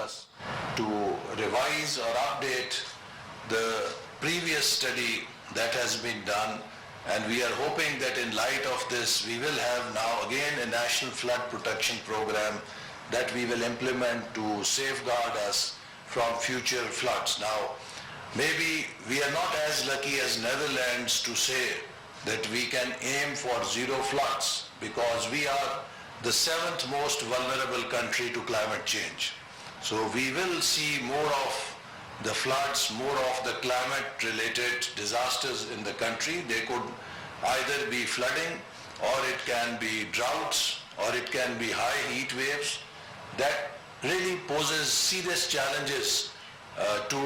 us to revise or update the previous study that has been done, and we are hoping that in light of this we will have now again a national flood protection program that we will implement to safeguard us from future floods. Now, maybe we are not as lucky as Netherlands to say that we can aim for zero floods, because we are the 7th most vulnerable country to climate change. So we will see more of the floods, more of the climate-related disasters in the country. They could either be flooding, or it can be droughts, or it can be high heat waves. That really poses serious challenges to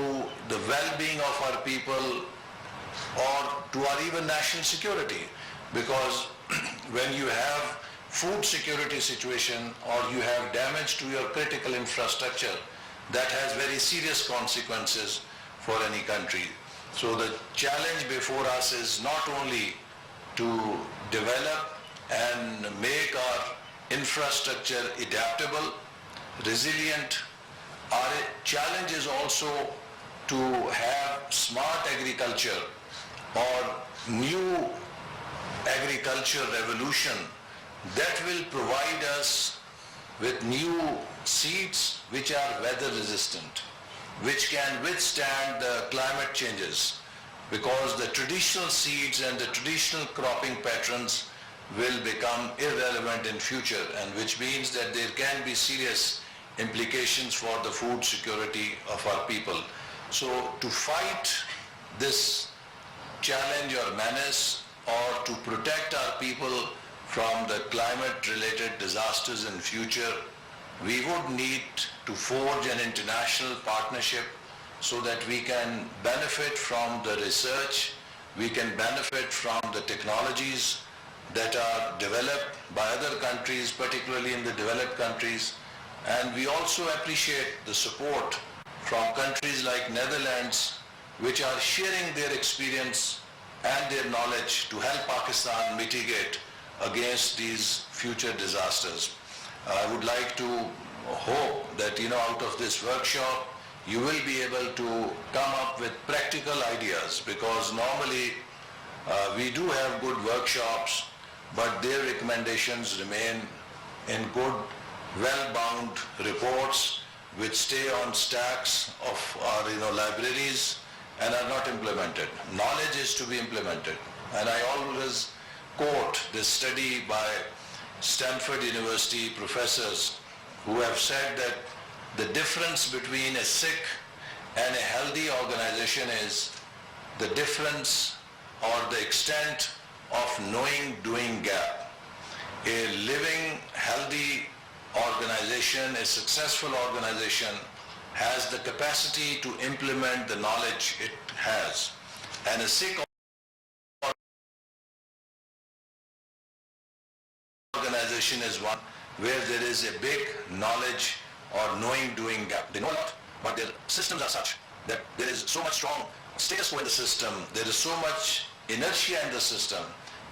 the well-being of our people, or to our even national security, because when you have food security situation or you have damage to your critical infrastructure, that has very serious consequences for any country. So the challenge before us is not only to develop and make our infrastructure adaptable, resilient. Our challenge is also to have smart agriculture or new agriculture revolution that will provide us with new seeds which are weather resistant, which can withstand the climate changes, because the traditional seeds and the traditional cropping patterns will become irrelevant in future, and which means that there can be serious implications for the food security of our people. So to fight this challenge or menace, or to protect our people from the climate-related disasters in future, we would need to forge an international partnership so that we can benefit from the research, we can benefit from the technologies that are developed by other countries, particularly in the developed countries. And we also appreciate the support from countries like Netherlands, which are sharing their experience and their knowledge to help Pakistan mitigate against these future disasters. I would like to hope that, out of this workshop, you will be able to come up with practical ideas, because normally we do have good workshops, but their recommendations remain in good, well-bound reports which stay on stacks of our libraries and are not implemented. Knowledge is to be implemented. And I always quote this study by Stanford University professors who have said that the difference between a sick and a healthy organization is the difference or the extent of knowing-doing gap. A living, healthy organization, a successful organization, has the capacity to implement the knowledge it has. And a sick organization is one where there is a big knowledge or knowing-doing gap. They know a lot, but their systems are such that there is so much strong status quo in the system, there is so much inertia in the system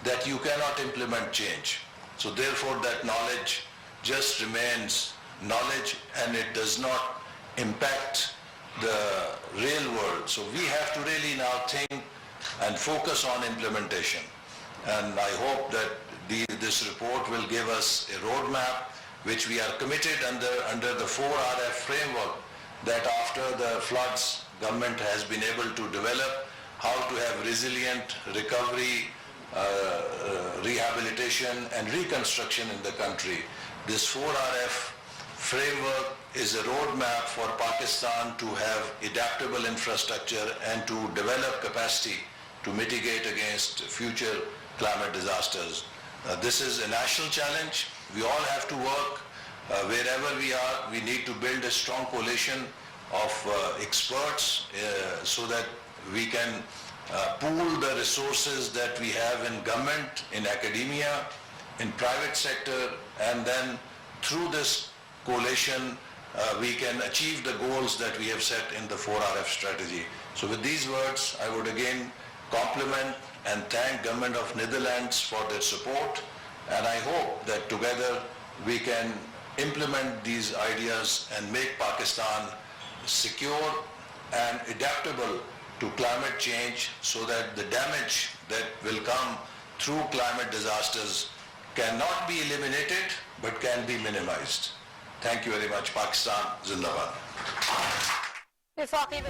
that you cannot implement change. So therefore that knowledge just remains knowledge, and it does not impact the real world. So we have to really now think and focus on implementation. And I hope that this report will give us a roadmap which we are committed under the 4RF framework, that after the floods, government has been able to develop how to have resilient recovery, rehabilitation and reconstruction in the country. This 4RF framework is a roadmap for Pakistan to have adaptable infrastructure and to develop capacity to mitigate against future climate disasters. This is a national challenge. We all have to work wherever we are. We need to build a strong coalition of experts so that we can pool the resources that we have in government, in academia, in private sector, and then through this coalition we can achieve the goals that we have set in the 4RF strategy. So with these words, I would again compliment and thank Government of Netherlands for their support, and I hope that together we can implement these ideas and make Pakistan secure and adaptable to climate change so that the damage that will come through climate disasters cannot be eliminated but can be minimized. Thank you very much. Pakistan Zindabad. وفاقی